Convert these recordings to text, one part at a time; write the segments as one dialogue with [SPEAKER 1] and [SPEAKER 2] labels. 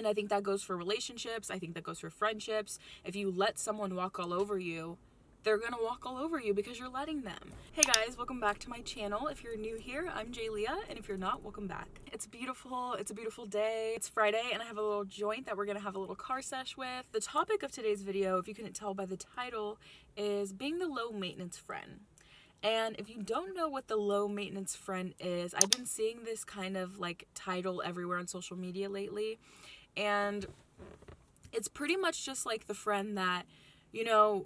[SPEAKER 1] And I think that goes for relationships. I think that goes for friendships. If you let someone walk all over you, they're gonna walk all over you because you're letting them. Hey guys, welcome back to my channel. If you're new here, I'm Jaylia, and if you're not, welcome back. It's beautiful, it's a beautiful day. It's Friday, and I have a little joint that we're gonna have a little car sesh with. The topic of today's video, if you couldn't tell by the title, is being the low maintenance friend. And if you don't know what the low maintenance friend is, I've been seeing this kind of like title everywhere on social media lately. And it's pretty much just like the friend that, you know,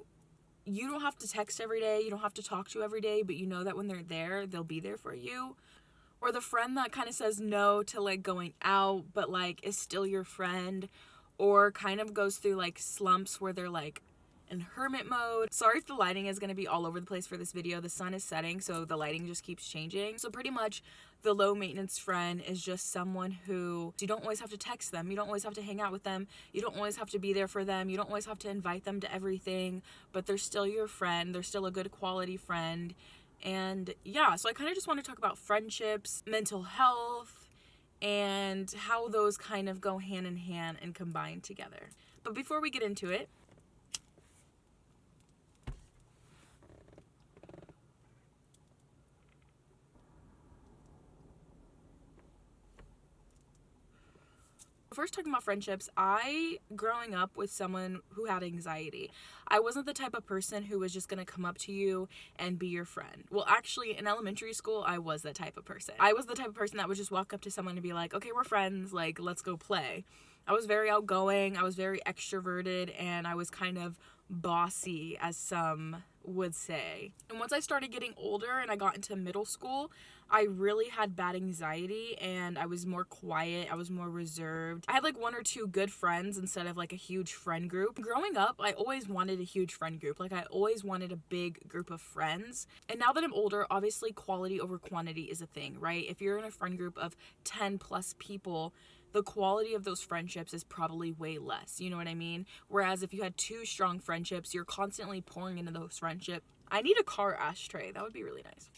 [SPEAKER 1] you don't have to text every day, you don't have to talk to every day, but you know that when they're there, they'll be there for you. Or the friend that kind of says no to like going out, but like is still your friend, or kind of goes through like slumps where they're like in hermit mode. Sorry if the lighting is going to be all over the place for this video. The sun is setting, so the lighting just keeps changing. So pretty much the low maintenance friend is just someone who you don't always have to text them, you don't always have to hang out with them, you don't always have to be there for them, you don't always have to invite them to everything, but they're still your friend, they're still a good quality friend. And yeah, so I kind of just want to talk about friendships, mental health, and how those kind of go hand in hand and combine together. But before we get into it, first talking about friendships, growing up with someone who had anxiety, I wasn't the type of person who was just gonna come up to you and be your friend. Well, actually, in elementary school, I was that type of person. I was the type of person that would just walk up to someone and be like, okay, we're friends, like, let's go play. I was very outgoing, I was very extroverted, and I was kind of bossy, as some would say. And once I started getting older and I got into middle school, I really had bad anxiety and I was more quiet, I was more reserved. I had like one or two good friends instead of like a huge friend group. Growing up, I always wanted a huge friend group. Like I always wanted a big group of friends. And now that I'm older, obviously quality over quantity is a thing, right? If you're in a friend group of 10 plus people, the quality of those friendships is probably way less, you know what I mean? Whereas if you had two strong friendships, you're constantly pouring into those friendships. I need a car ashtray, that would be really nice.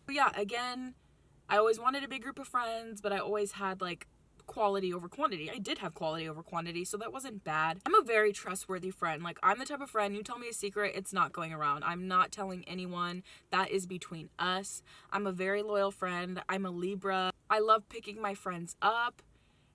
[SPEAKER 1] But yeah, again, I always wanted a big group of friends, but I always had like quality over quantity. I did have quality over quantity, so that wasn't bad. I'm a very trustworthy friend. Like, I'm the type of friend, you tell me a secret, it's not going around. I'm not telling anyone. That is between us. I'm a very loyal friend. I'm a Libra. I love picking my friends up,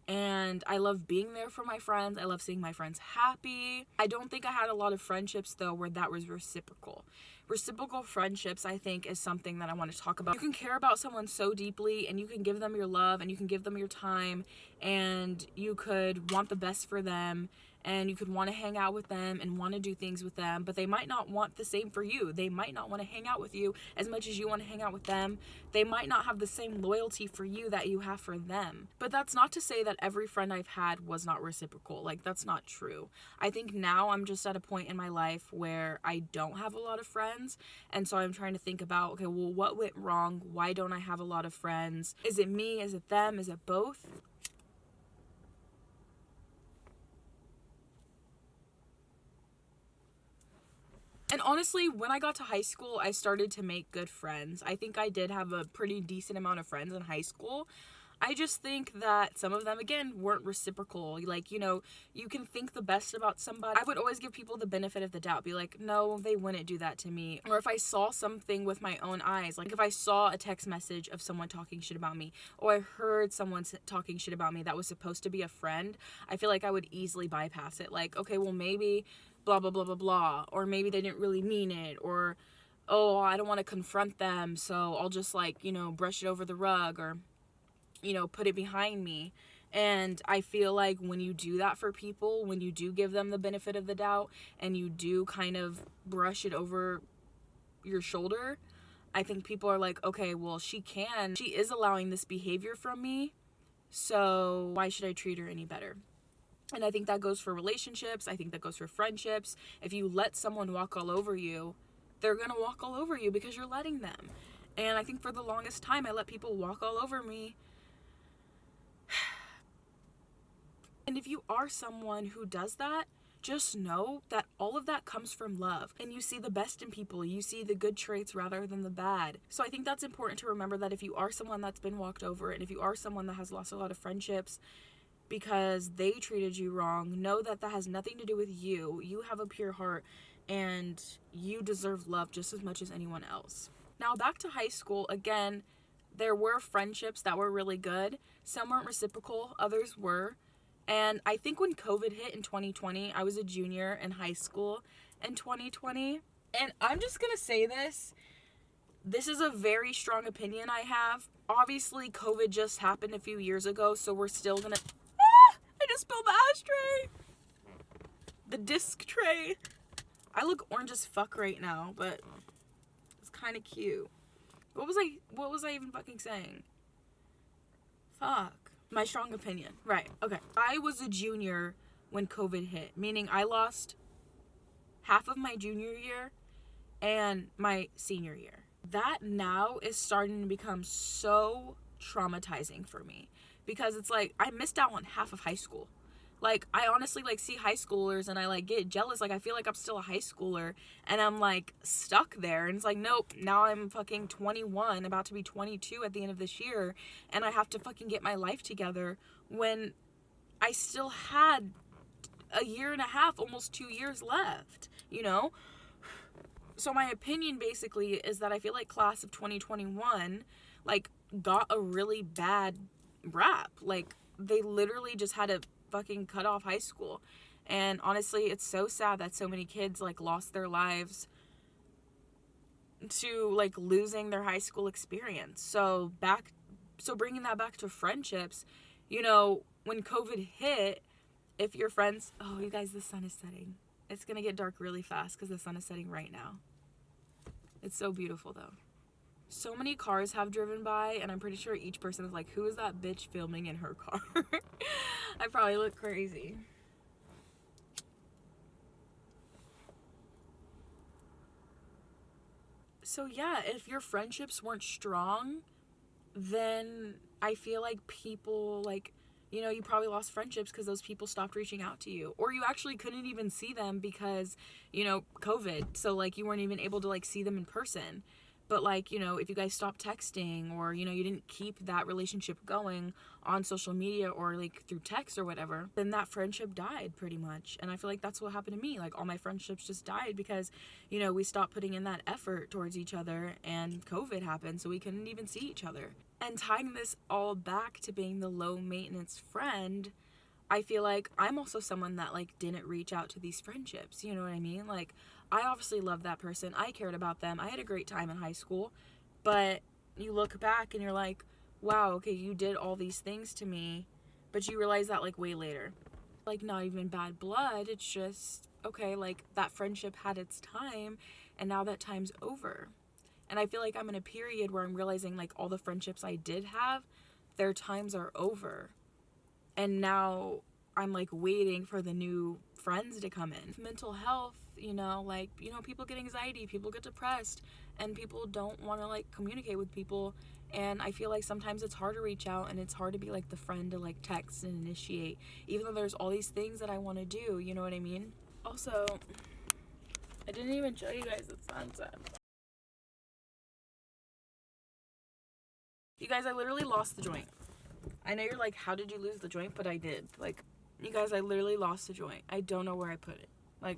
[SPEAKER 1] and I love being there for my friends. I love seeing my friends happy. I don't think I had a lot of friendships though where that was reciprocal. Reciprocal friendships, I think, is something that I want to talk about. You can care about someone so deeply, and you can give them your love, and you can give them your time, and you could want the best for them, and you could want to hang out with them and want to do things with them, but they might not want the same for you. They might not want to hang out with you as much as you want to hang out with them. They might not have the same loyalty for you that you have for them. But that's not to say that every friend I've had was not reciprocal. Like, that's not true. I think now I'm just at a point in my life where I don't have a lot of friends, and so I'm trying to think about, okay, well, what went wrong? Why don't I have a lot of friends? Is it me? Is it them? Is it both? And honestly, when I got to high school, I started to make good friends. I think I did have a pretty decent amount of friends in high school. I just think that some of them, again, weren't reciprocal. Like, you know, you can think the best about somebody. I would always give people the benefit of the doubt. Be like, no, they wouldn't do that to me. Or if I saw something with my own eyes, like if I saw a text message of someone talking shit about me, or I heard someone talking shit about me that was supposed to be a friend, I feel like I would easily bypass it. Like, okay, well, maybe blah, blah, blah, blah, blah. Or maybe they didn't really mean it. Or, oh, I don't want to confront them, so I'll just, like, you know, brush it over the rug, or, you know, put it behind me. And I feel like when you do that for people, when you do give them the benefit of the doubt and you do kind of brush it over your shoulder, I think people are like, okay, well, she is allowing this behavior from me, so why should I treat her any better? And I think that goes for relationships. I think that goes for friendships. If you let someone walk all over you, they're gonna walk all over you because you're letting them. And I think for the longest time, I let people walk all over me. And if you are someone who does that, just know that all of that comes from love, and you see the best in people. You see the good traits rather than the bad. So I think that's important to remember, that if you are someone that's been walked over, and if you are someone that has lost a lot of friendships because they treated you wrong, know that that has nothing to do with you. You have a pure heart, and you deserve love just as much as anyone else. Now, back to high school. Again, there were friendships that were really good. Some weren't reciprocal, others were. And I think when COVID hit in 2020, I was a junior in high school in 2020. And I'm just going to say this. This is a very strong opinion I have. Obviously, COVID just happened a few years ago, so we're still going to... I just spilled the ashtray. The disc tray. I look orange as fuck right now, but it's kind of cute. What was I even fucking saying? Fuck. My strong opinion. Right. Okay. I was a junior when COVID hit, meaning I lost half of my junior year and my senior year. That now is starting to become so traumatizing for me, because it's like I missed out on half of high school. Like, I honestly, like, see high schoolers and I, like, get jealous. Like, I feel like I'm still a high schooler and I'm, like, stuck there. And it's like, nope, now I'm fucking 21, about to be 22 at the end of this year. And I have to fucking get my life together when I still had a year and a half, almost 2 years left, you know? So my opinion basically is that I feel like class of 2021, like, got a really bad rap. Like, they literally just had to fucking cut off high school. And honestly, it's so sad that so many kids, like, lost their lives to, like, losing their high school experience. So bringing that back to friendships, you know, when COVID hit, if your friends... Oh, you guys, the sun is setting. It's gonna get dark really fast because the sun is setting right now. It's so beautiful, though. So many cars have driven by, and I'm pretty sure each person is like, who is that bitch filming in her car? I probably look crazy. So yeah, if your friendships weren't strong, then I feel like people, like, you know, you probably lost friendships because those people stopped reaching out to you. Or you actually couldn't even see them because, you know, COVID. So, like, you weren't even able to, like, see them in person. But, like, you know, if you guys stopped texting, or, you know, you didn't keep that relationship going on social media or, like, through text or whatever, then that friendship died pretty much. And I feel like that's what happened to me. Like, all my friendships just died because, you know, we stopped putting in that effort towards each other, and COVID happened, so we couldn't even see each other. And tying this all back to being the low maintenance friend, I feel like I'm also someone that, like, didn't reach out to these friendships. You know what I mean? Like, I obviously loved that person. I cared about them. I had a great time in high school. But you look back and you're like, wow, okay, you did all these things to me. But you realize that, like, way later. Like, not even bad blood. It's just, okay, like, that friendship had its time, and now that time's over. And I feel like I'm in a period where I'm realizing, like, all the friendships I did have, their times are over. And now I'm, like, waiting for the new friends to come in. Mental health, you know, like, you know, people get anxiety, people get depressed, and people don't want to, like, communicate with people. And I feel like sometimes it's hard to reach out, and it's hard to be, like, the friend to, like, text and initiate, even though there's all these things that I want to do, you know what I mean? Also, I didn't even show you guys the sunset. You guys, I literally lost the joint. I know you're like, how did you lose the joint? But I did. Like, you guys, I literally lost the joint. I don't know where I put it. Like,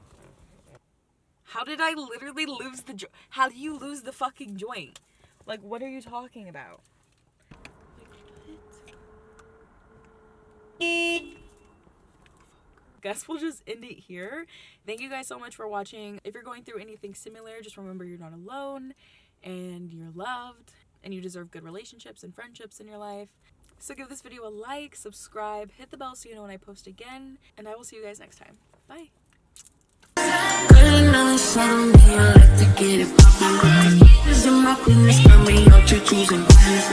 [SPEAKER 1] how did I literally lose the joint? How do you lose the fucking joint? Like, what are you talking about? Guess we'll just end it here. Thank you guys so much for watching. If you're going through anything similar, just remember you're not alone, and you're loved, and you deserve good relationships and friendships in your life. So give this video a like, subscribe, hit the bell so you know when I post again, and I will see you guys next time. Bye. If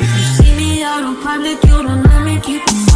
[SPEAKER 1] you see me out in public, you don't know me, keep it